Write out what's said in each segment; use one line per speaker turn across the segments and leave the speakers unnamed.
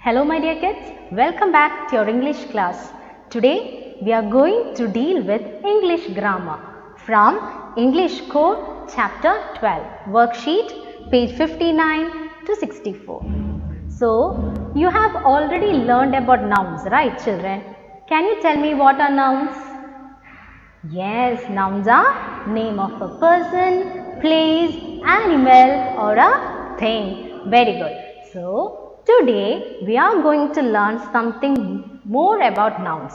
Hello my dear kids, welcome back to your English class. Today we are going to deal with English grammar from English Core chapter 12, worksheet page 59 to 64. So you have already learned about nouns, right children? Can you tell me what are nouns? Yes, nouns are name of a person, place, animal or a thing. Very good. So today we are going to learn something more about nouns.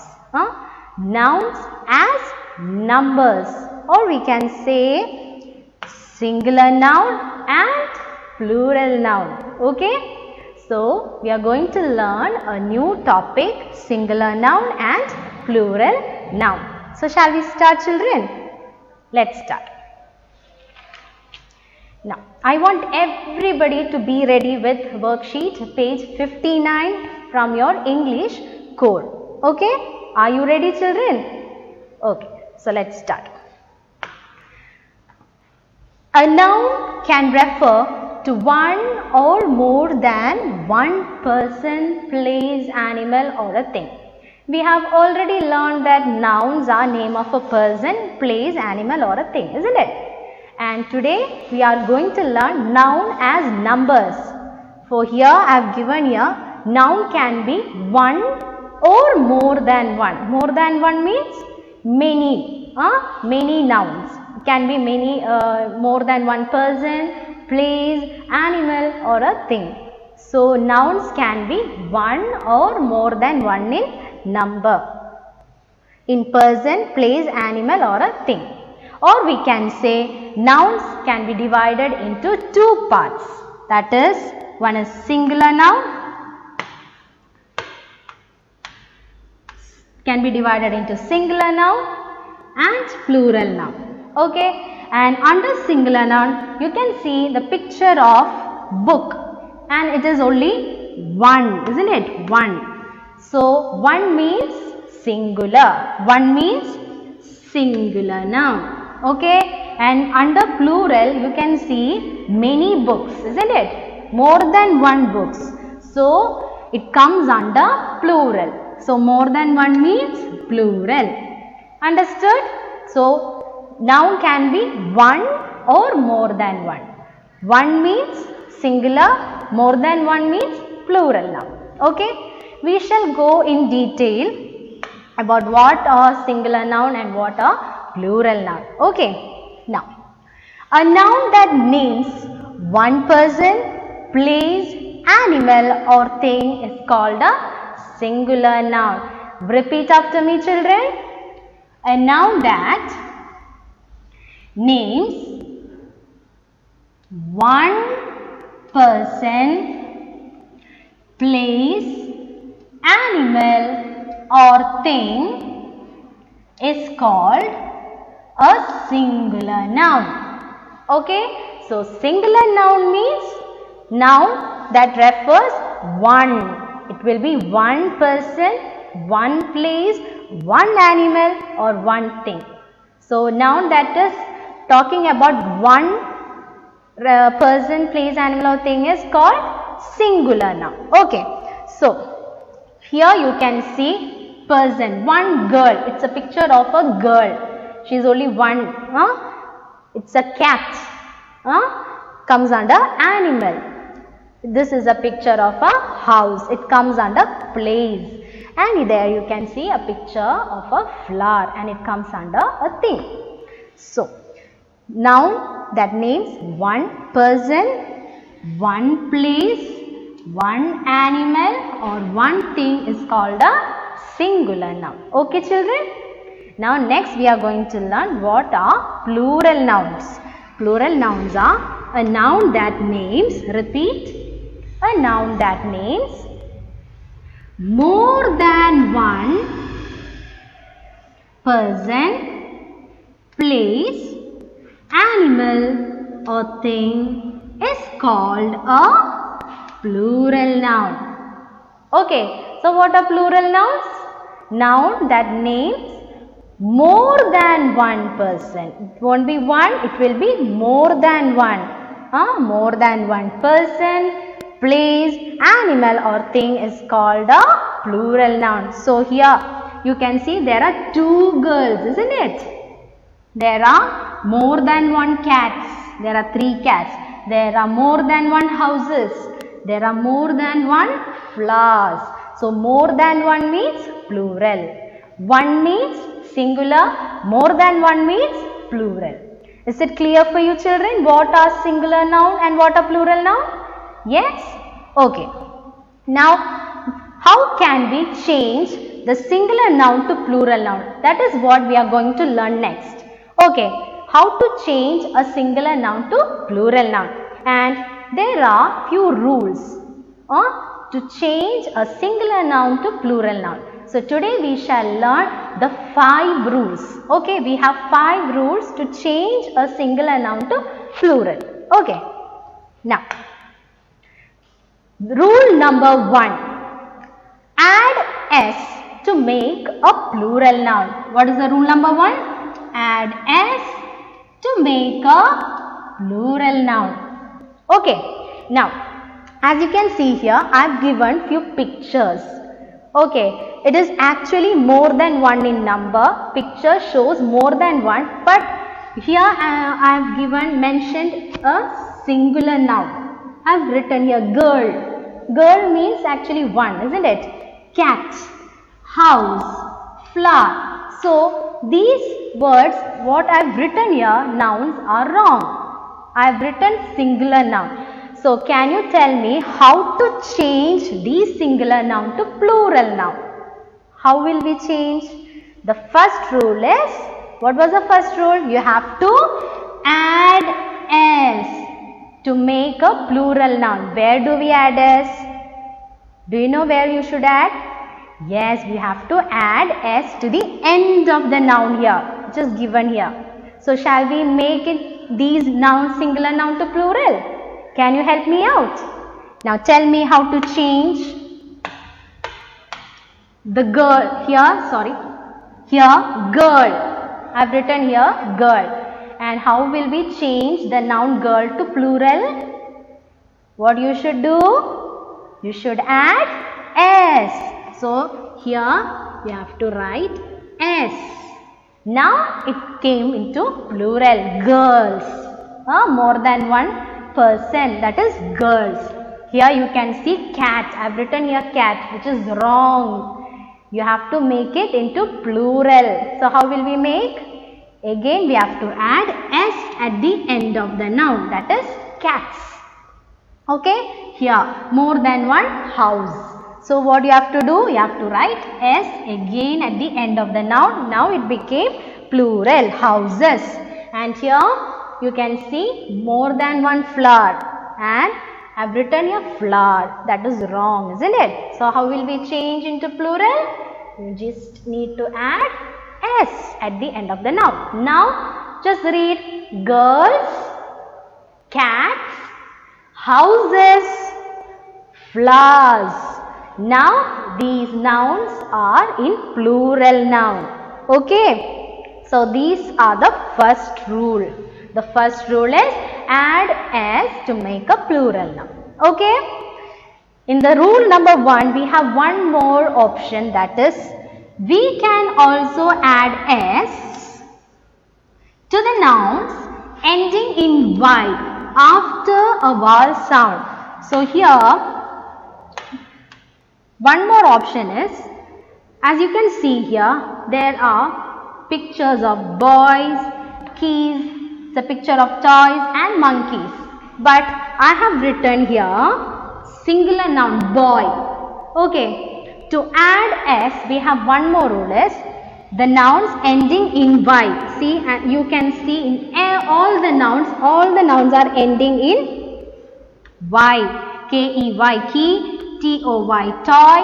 Nouns as numbers, or we can say singular noun and plural noun. Okay. So we are going to learn a new topic, singular noun and plural noun. So shall we start children? Let's start. Now I want everybody to be ready with worksheet page 59 from your English core. Okay? Are you ready children? Okay. So let's start. A noun can refer to one or more than one person, place, animal or a thing. We have already learned that nouns are name of a person, place, animal or a thing, isn't it? And today we are going to learn noun as numbers. For here I have given here noun can be one or more than one. More than one means many. Many nouns. It can be many, more than one person, place, animal or a thing. So nouns can be one or more than one in number, in person, place, animal or a thing. Or we can say nouns can be divided into two parts. That is, one is singular noun, can be divided into singular noun and plural noun. Okay, and under singular noun you can see the picture of book and it is only one, isn't it? One. So one means singular, one means singular noun. Okay, and under plural you can see many books, isn't it? More than one books. So it comes under plural. So more than one means plural. Understood? So noun can be one or more than one. One means singular, more than one means plural noun. Okay, we shall go in detail about what are singular noun and what are plural noun. Okay. Now, a noun that names one person, place, animal or thing is called a singular noun. Repeat after me children. A noun that names one person, place, animal or thing is called a singular noun. Okay, so singular noun means noun that refers one. It will be one person, one place, one animal or one thing. So noun that is talking about one person, place, animal or thing is called singular noun. Okay, so here you can see person, one girl. It's a picture of a girl. She is only one. It's a cat. Comes under animal. This is a picture of a house. It comes under place. And there you can see a picture of a flower and it comes under a thing. So, noun that names one person, one place, one animal or one thing is called a singular noun. Okay children? Now next we are going to learn what are plural nouns. Plural nouns are a noun that names, repeat, a noun that names more than one person, place, animal or thing is called a plural noun. Okay, so what are plural nouns? Noun that names more than one person. It won't be one, it will be more than one. More than one person, place, animal or thing is called a plural noun. So here you can see there are two girls, isn't it? There are more than one cats. There are three cats. There are more than one houses. There are more than one flowers. So more than one means plural. One means singular. More than one means plural. Is it clear for you children what are singular noun and what are plural noun? Yes? Okay. Now how can we change the singular noun to plural noun? That is what we are going to learn next. Okay. How to change a singular noun to plural noun? And there are few rules to change a singular noun to plural noun. So today we shall learn the 5 rules. Okay, we have 5 rules to change a singular noun to plural. Okay. Now, rule number 1. Add s to make a plural noun. What is the rule number 1? Add s to make a plural noun. Okay. Now, as you can see here, I have given few pictures. Okay, it is actually more than one in number. Picture shows more than one, but here I have mentioned a singular noun. I have written here girl. Girl means actually one, isn't it? Cat, house, flower. So these words, what I have written here, nouns are wrong. I have written singular noun. So can you tell me how to change these singular noun to plural noun? How will we change? The first rule is, what was the first rule? You have to add s to make a plural noun. Where do we add s? Do you know where you should add? Yes, we have to add s to the end of the noun here, which is given here. So shall we make these nouns singular noun to plural? Can you help me out? Now tell me how to change the girl here, here girl. I have written here girl. And how will we change the noun girl to plural? What you should do? You should add s. So here you have to write s. Now it came into plural, girls. More than one person, that is girls. Here you can see cat. I have written here cat, which is wrong. You have to make it into plural. So how will we make? Again we have to add s at the end of the noun, that is cats. Okay, here more than one house. So what you have to do? You have to write s again at the end of the noun. Now it became plural, houses. And here you can see more than one flower, and I have written here flower. That is wrong, isn't it? So how will we change into plural? You just need to add s at the end of the noun. Now just read girls, cats, houses, flowers. Now these nouns are in plural noun. Okay. So these are the first rule. The first rule is add s to make a plural noun. Okay. In the rule number 1, we have one more option, that is we can also add s to the nouns ending in y after a vowel sound. So here one more option is, as you can see here, there are pictures of boys, keys, the picture of toys and monkeys. But I have written here singular noun boy. Okay. To add s, we have one more rule is the nouns ending in y. See, and you can see in all the nouns are ending in y. K-E-Y, key, T-O-Y, toy,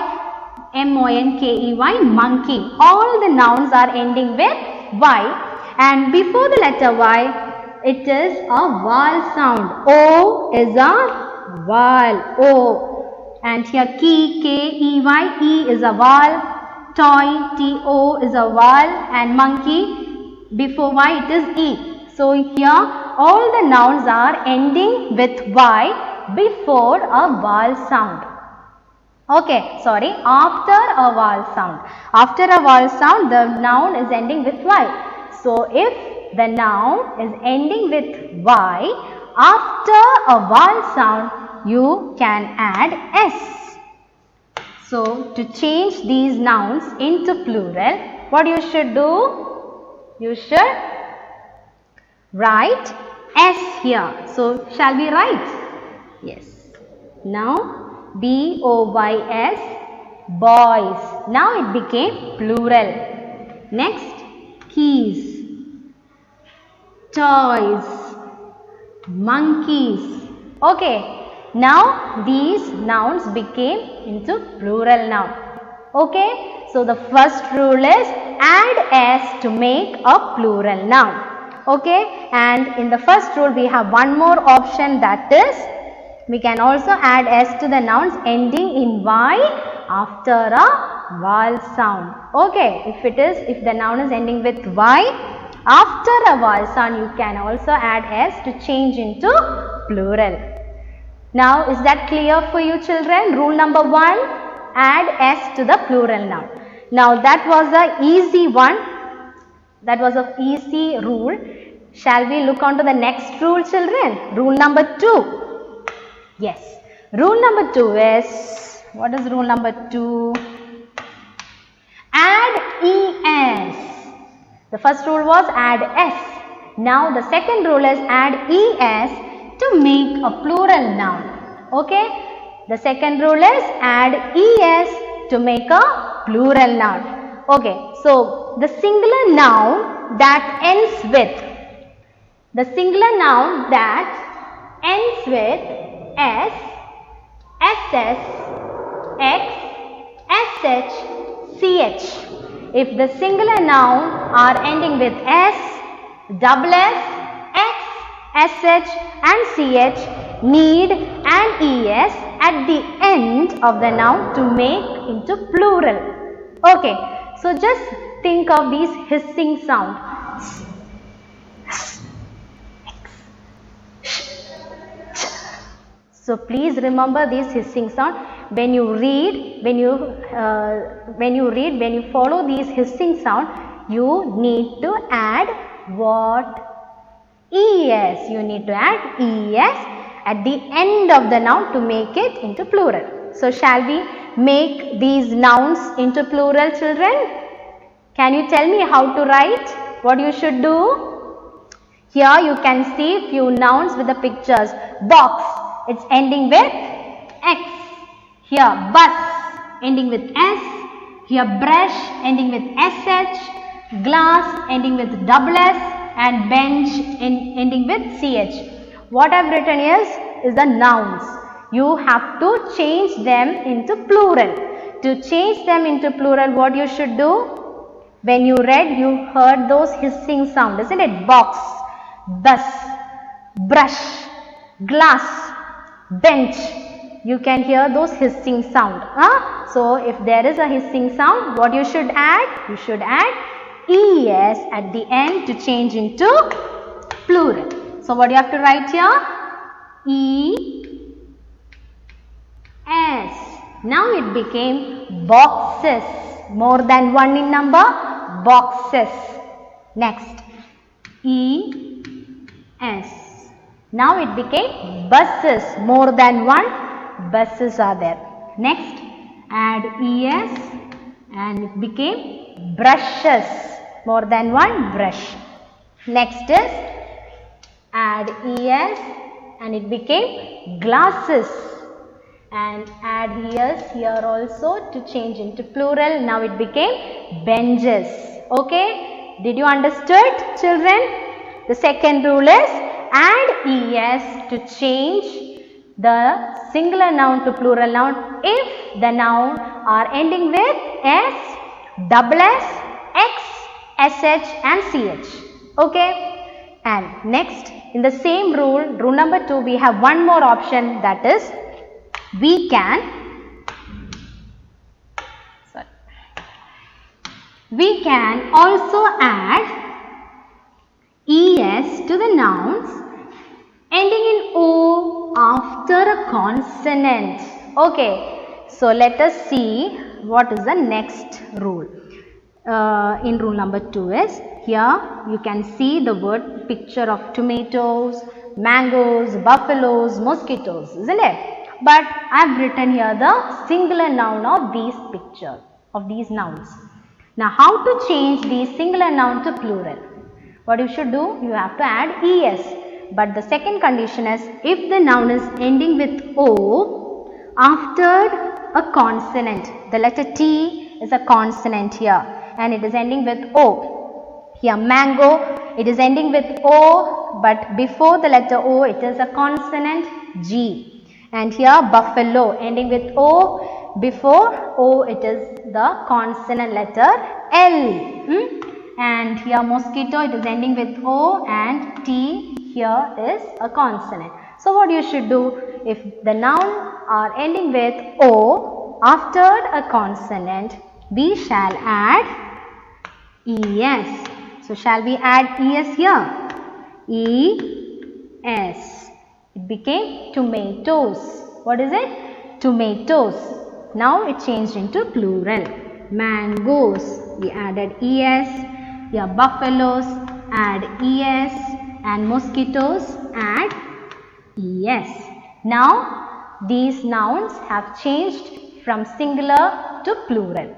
M-O-N-K-E-Y, monkey. All the nouns are ending with y, and before the letter y, it is a vowel sound. O is a vowel, O. And here key, K-E-Y, E is a vowel, toy, T-O is a vowel, and monkey, before y it is E. So here all the nouns are ending with y before a vowel sound. Okay, sorry, after a vowel sound. After a vowel sound, the noun is ending with Y. So, if the noun is ending with Y, after a vowel sound, you can add S. So, to change these nouns into plural, what you should do? You should write S here. So, shall we write? Yes. Now, B-O-Y-S, boys. Now it became plural. Next, keys, toys, monkeys. Okay, now these nouns became into plural noun. Okay, so the first rule is add S to make a plural noun. Okay, and in the first rule we have one more option, that is we can also add S to the nouns ending in Y after a vowel sound. Okay, if the noun is ending with Y, after a vowel sound you can also add S to change into plural. Now, is that clear for you children? Rule number 1, add S to the plural noun. Now, that was the easy one. That was an easy rule. Shall we look on to the next rule children? Rule number 2. Yes, rule number 2 is, what is rule number 2? Add ES. The first rule was add S. Now the second rule is add ES to make a plural noun. Okay, the second rule is add ES to make a plural noun. Okay, so the singular noun that ends with, S, SS, X, SH, CH. If the singular noun are ending with S, double S, X, SH and CH, need an ES at the end of the noun to make into plural. Okay, so just think of these hissing sounds. So please remember this hissing sound. When you follow these hissing sound, you need to add what? ES. You need to add ES at the end of the noun to make it into plural. So shall we make these nouns into plural, children? Can you tell me how to write? What you should do? Here you can see few nouns with the pictures. Box. It's ending with X. Here bus ending with S. Here brush ending with SH. Glass ending with double S. And bench ending with CH. What I have written is the nouns. You have to change them into plural. To change them into plural, what you should do? When you read, you heard those hissing sound, isn't it? Box, bus, brush, glass, bench. You can hear those hissing sound. So, if there is a hissing sound, what you should add? You should add ES at the end to change into plural. So, what do you have to write here? ES. Now, it became boxes. More than one in number, boxes. Next, ES. Now it became buses. More than one, buses are there. Next, add ES and it became brushes. More than one, brush. Next is add ES and it became glasses. And add ES here also to change into plural. Now it became benches. Okay? Did you understood, children? The second rule is add ES to change the singular noun to plural noun if the noun are ending with S, double S, X, SH and CH. Okay? And next, in the same rule, rule number 2, we have one more option, that is we can also add ES to the nouns ending in O, after a consonant. Okay, so let us see what is the next rule. In rule number 2 is, here you can see the word picture of tomatoes, mangoes, buffaloes, mosquitoes, isn't it? But I have written here the singular noun of these picture, of these nouns. Now how to change the singular noun to plural? What you should do? You have to add es. But the second condition is, if the noun is ending with o after a consonant. The letter T is a consonant here and it is ending with o. Here mango, it is ending with o, but before the letter o it is a consonant G. And here buffalo, ending with o, before o it is the consonant letter L. And here mosquito, it is ending with o, and T here is a consonant. So what you should do, if the noun are ending with o after a consonant, we shall add es. So shall we add es here? Es. It became tomatoes. What is it? Tomatoes. Now it changed into plural. Mangoes. We added es. Here buffaloes, add es, and mosquitoes, add es. Now these nouns have changed from singular to plural.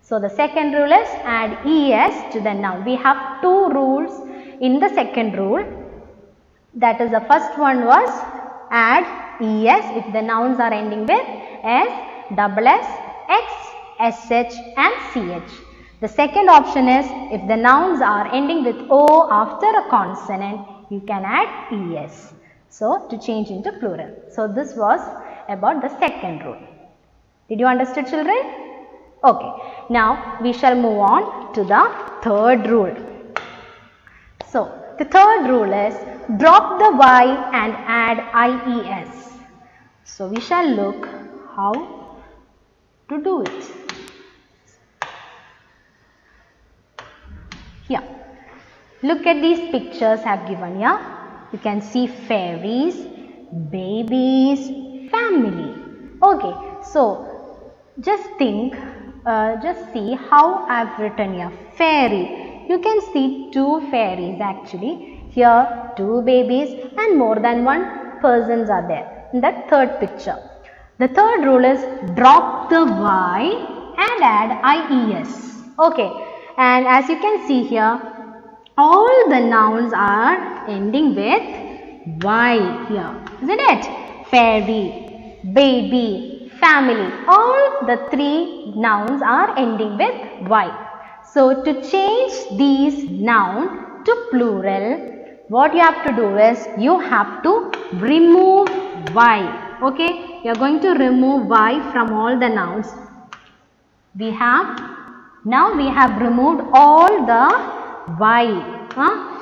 So the second rule is add es to the noun. We have two rules in the second rule. That is, the first one was add es if the nouns are ending with s, double s, x, sh and ch. The second option is, if the nouns are ending with o after a consonant, you can add es. So to change into plural. So this was about the second rule. Did you understand, children? Okay. Now we shall move on to the third rule. So the third rule is drop the y and add ies. So we shall look how to do it. Here, look at these pictures I have given here. You can see fairies, babies, family. Okay, so just think, just see how I have written here. Fairy. You can see two fairies actually. Here, two babies and more than one persons are there in that third picture. The third rule is drop the y and add ies. Okay. And as you can see here, all the nouns are ending with y here, isn't it? Fairy, baby, family, all the three nouns are ending with y. So to change these nouns to plural, what you have to do is, you have to remove y. Okay, you are going to remove y from all the nouns. Now we have removed all the y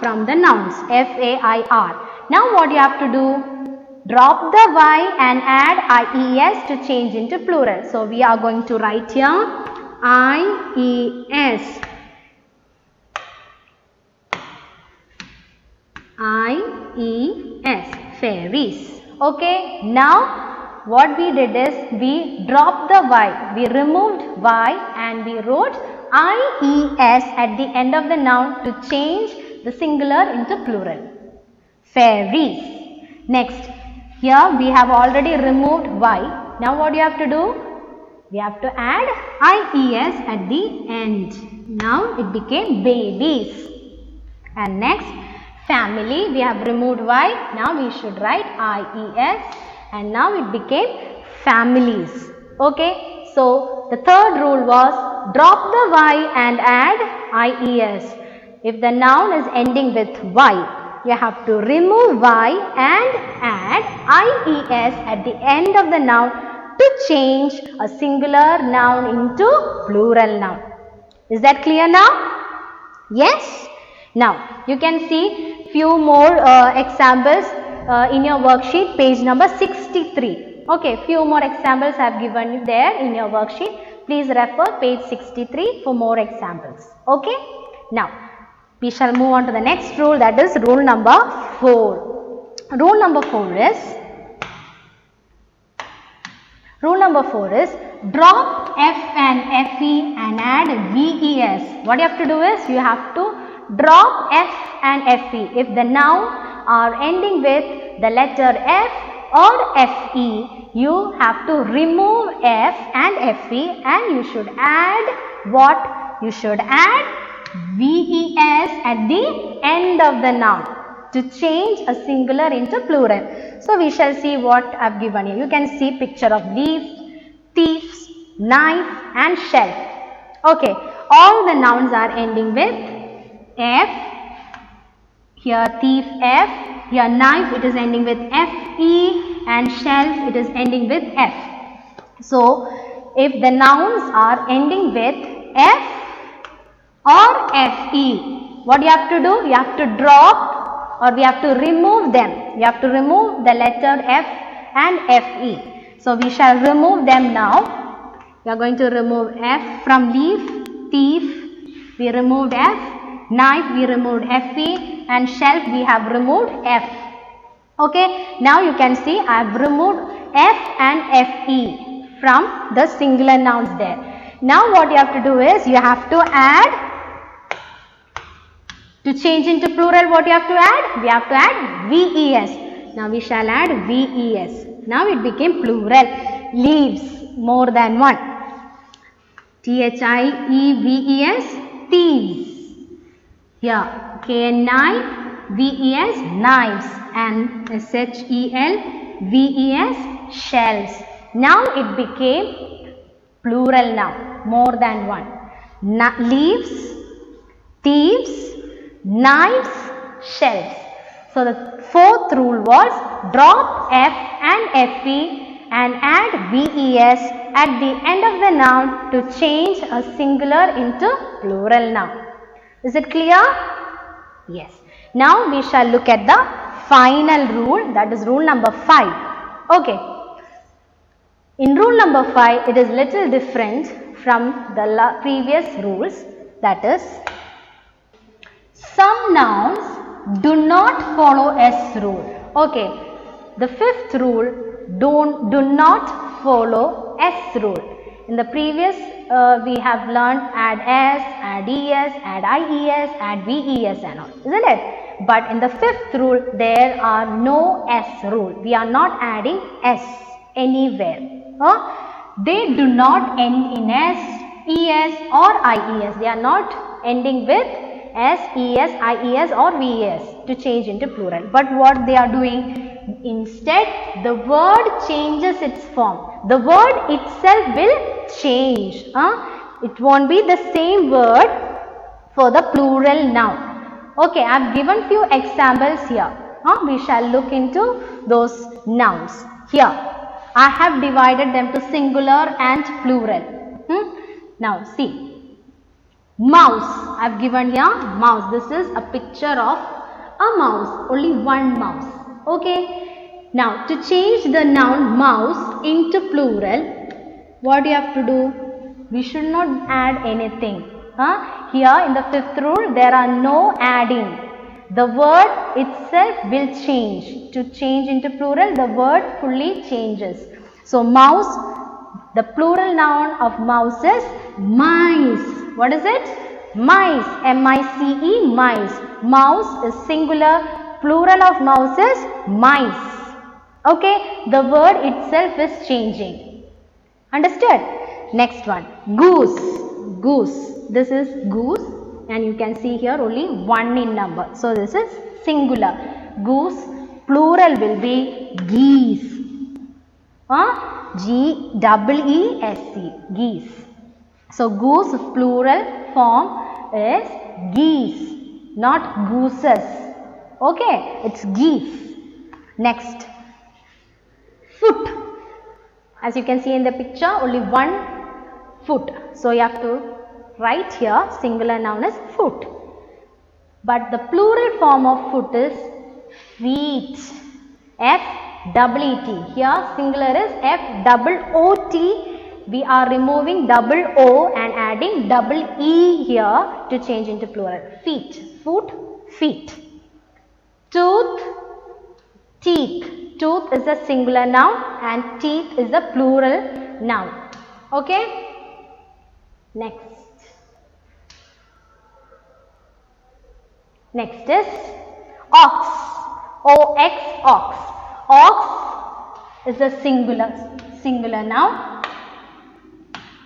from the nouns, F-A-I-R. Now what you have to do? Drop the y and add ies to change into plural. So we are going to write here ies. I-E-S, fairies. Okay, now what we did is, we dropped the y, we removed y and we wrote I-E-S at the end of the noun to change the singular into plural. Fairies. Next, here we have already removed y. Now what do you have to do? We have to add I-E-S at the end. Now it became babies. And next, family, we have removed y. Now we should write I-E-S. And now it became families. Okay, so the third rule was drop the y and add ies. If the noun is ending with y, you have to remove y and add ies at the end of the noun to change a singular noun into plural noun. Is that clear now? Yes? Now you can see few more examples in your worksheet, page number 63. Okay, few more examples I have given there in your worksheet. Please refer page 63 for more examples. Okay, now we shall move on to the next rule, that is rule number 4. Rule number 4 is Rule number 4 is drop F and FE and add VES. What you have to do is you have to drop F and FE. If the noun are ending with the letter F or FE, you have to remove F and FE and you should add what? You should add VES at the end of the noun to change a singular into plural. So we shall see what I have given here. You can see picture of leaf, thieves, knife and shelf. Okay, all the nouns are ending with F. Here thief F, here knife it is ending with FE and shelf it is ending with F. So if the nouns are ending with F or FE, what you have to do? You have to drop or we have to remove them. You have to remove the letter F and FE. So we shall remove them now. We are going to remove F from leaf, thief, we removed F, knife we removed FE and shelf we have removed F. Okay, now you can see I have removed F and FE from the singular nouns there. Now what you have to do is you have to add, to change into plural what you have to add? We have to add VES. Now we shall add VES. Now it became plural. Leaves, more than one. THIEVES, thieves. Here, KNIVES, knives and SHELVES, shells. Now it became plural now, more than one. Leaves, thieves, knives, shells. So the fourth rule was drop F and FE and add VES at the end of the noun to change a singular into plural noun. Is it clear? Yes. Now we shall look at the final rule, that is rule number 5. Okay. In rule number 5 it is little different from the previous rules, that is some nouns do not follow S rule. Okay, the fifth rule do not follow S rule. In the previous we have learned add S, add ES, add IES, add VES and all, isn't it? But in the fifth rule there are no S rule. We are not adding S anywhere. They do not end in S, ES or IES. They are not ending with S, ES, IES or VES to change into plural. But what they are doing? Instead, the word changes its form. The word itself will change. It won't be the same word for the plural noun. Okay, I have given few examples here. We shall look into those nouns. Here, I have divided them to singular and plural. Now, see. Mouse, I have given here mouse. This is a picture of a mouse, only one mouse. Okay. Now to change the noun mouse into plural, what do you have to do? We should not add anything. Here in the fifth rule there are no adding. The word itself will change. To change into plural, the word fully changes. So mouse, the plural noun of mouse is mice. What is it? Mice. M-I-C-E, mice. Mouse is singular. Plural of mouse is mice. Okay. The word itself is changing. Understood? Next one. Goose. Goose. This is goose. And you can see here only one in number. So this is singular. Goose. Plural will be geese. G-E-E-S-E. Geese. So goose plural form is geese, not gooses. Okay, it's geese. Next, foot. As you can see in the picture, only one foot. So you have to write here singular noun is foot. But the plural form of foot is feet. F-E-E-T. Here singular is F-O-O-T. We are removing double O and adding double E here to change into plural. Feet. Foot, feet. Tooth, Teeth. Tooth is a singular noun and teeth is a plural noun. Okay. Next is ox. O-X, ox. Ox is a singular noun.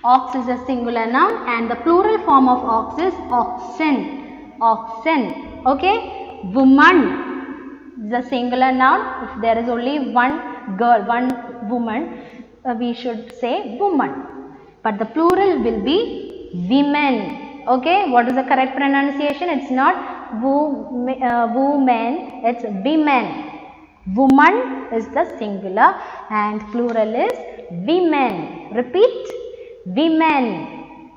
Ox is a singular noun and the plural form of ox is oxen. Oxen. Okay. Woman is a singular noun. If there is only one girl, one woman, we should say woman. But the plural will be women. Okay. What is the correct pronunciation? It's not woman, it's women. Woman is the singular and plural is women. Repeat. Women.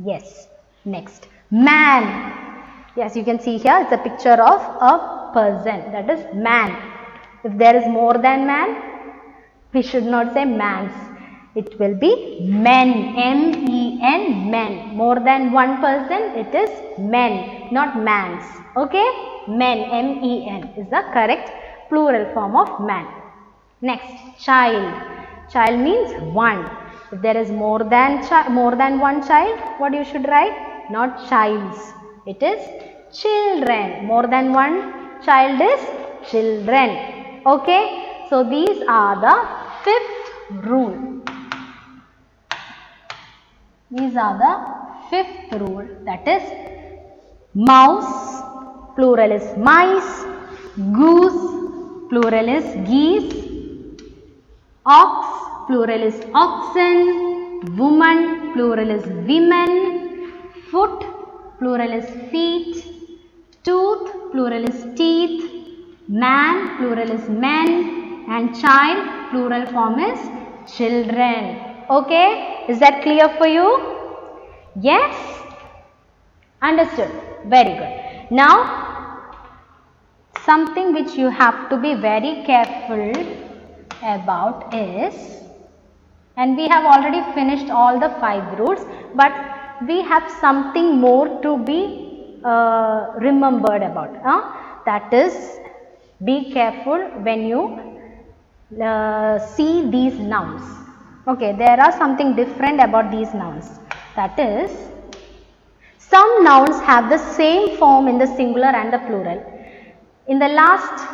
Yes. Next. Man. Yes, you can see here it's a picture of a person, that is man. If there is more than man, we should not say mans. It will be men. M-E-N, men. More than one person, it is men, not mans. Okay? Men, M-E-N is the correct plural form of man. Next, child. Child means one. If there is more than one child, what you should write? Not childs. It is children. More than one child is children. Okay. So these are the fifth rule. These are the fifth rule. That is mouse, plural is mice. Goose, plural is geese. Ox, plural is oxen. Woman, plural is women. Foot, plural is feet. Tooth, plural is teeth. Man, plural is men. And child, plural form is children. Okay, is that clear for you? Yes? Understood. Very good. Now, something which you have to be very careful about is, and we have already finished all the 5 rules, but we have something more to be remembered about. That is, be careful when you see these nouns. Okay, there are something different about these nouns. That is, some nouns have the same form in the singular and the plural. In the last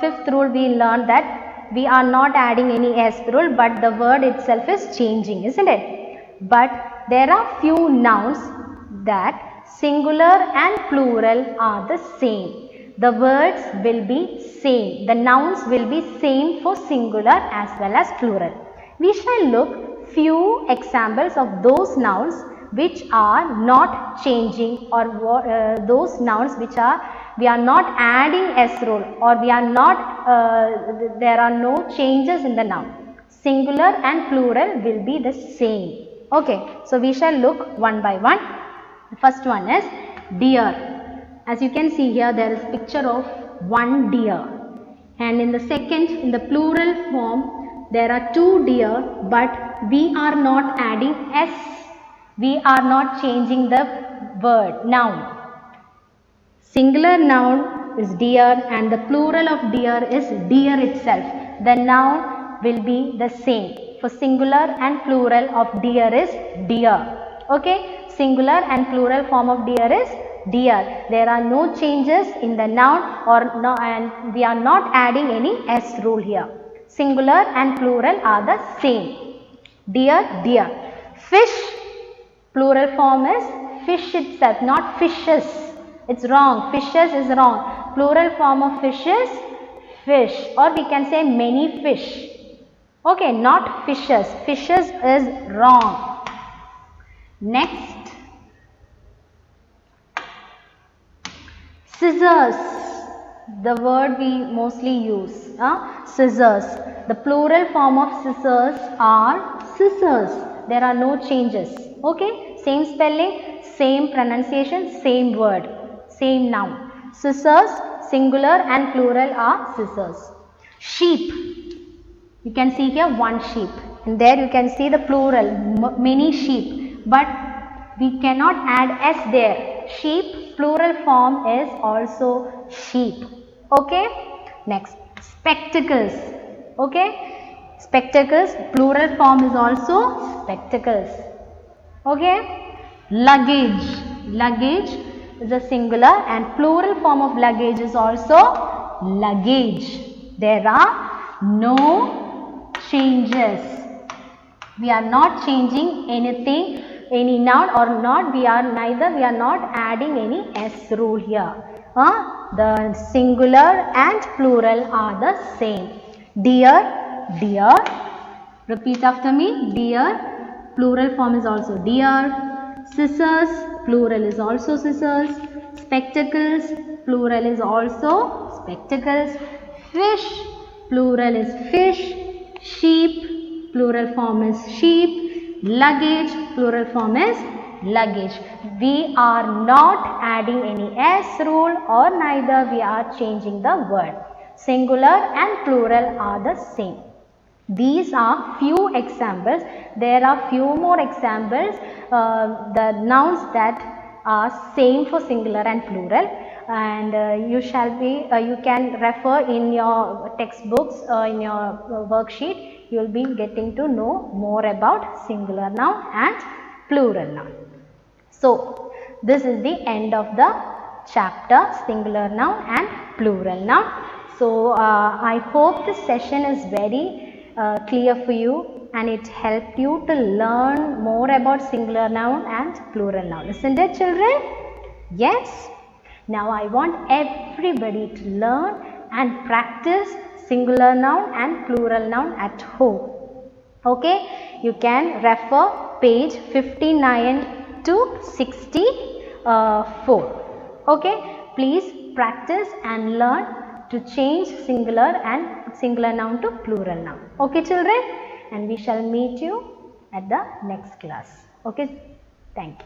5th rule, we learned that we are not adding any S rule, but the word itself is changing, isn't it? But there are few nouns that singular and plural are the same. The words will be same. The nouns will be same for singular as well as plural. We shall look few examples of those nouns which are not changing, or those nouns which we are not adding S rule, or we are not there are no changes in the noun. Singular and plural will be the same. Okay, so we shall look one by one. The first one is deer. As you can see here, there is picture of one deer, and in the second, in the plural form, there are 2 deer, but we are not adding S. We are not changing the word, noun. Singular noun is deer and the plural of deer is deer itself. The noun will be the same. For singular and plural of deer is deer. Okay, singular and plural form of deer is deer. There are no changes in the noun, or no, and we are not adding any S rule here. Singular and plural are the same. Deer, deer. Fish, plural form is fish itself, not fishes. It's wrong. Fishes is wrong. Plural form of fish is fish, or we can say many fish. Okay, not fishes. Fishes is wrong. Next, scissors. The word we mostly use, scissors. The plural form of scissors are scissors. There are no changes. Okay, same spelling, same pronunciation, same word, same noun. Scissors, singular and plural are scissors. Sheep. You can see here one sheep, and there you can see the plural, many sheep, but we cannot add S there. Sheep, plural form is also sheep. Okay. Next, spectacles. Okay, spectacles, plural form is also spectacles. Okay, luggage, luggage is a singular and plural form of luggage is also luggage. There are no changes. We are not changing anything, any noun or not, we are not adding any S rule here. The singular and plural are the same. Dear, dear, repeat after me, dear, plural form is also dear. Scissors, plural is also scissors. Spectacles, plural is also spectacles. Fish, plural is fish. Sheep, plural form is sheep. Luggage, plural form is luggage. We are not adding any S rule or neither we are changing the word. Singular and plural are the same. These are few examples. There are few more examples, the nouns that are same for singular and plural, and you can refer in your textbooks, in your worksheet. You will be getting to know more about singular noun and plural noun. So, this is the end of the chapter singular noun and plural noun. So, I hope this session is very clear for you and it helped you to learn more about singular noun and plural noun. Isn't it, children? Yes? Now, I want everybody to learn and practice singular noun and plural noun at home. Okay? You can refer page 59 to 64. Okay? Please practice and learn to change singular noun to plural noun. Okay, children? And we shall meet you at the next class. Okay? Thank you.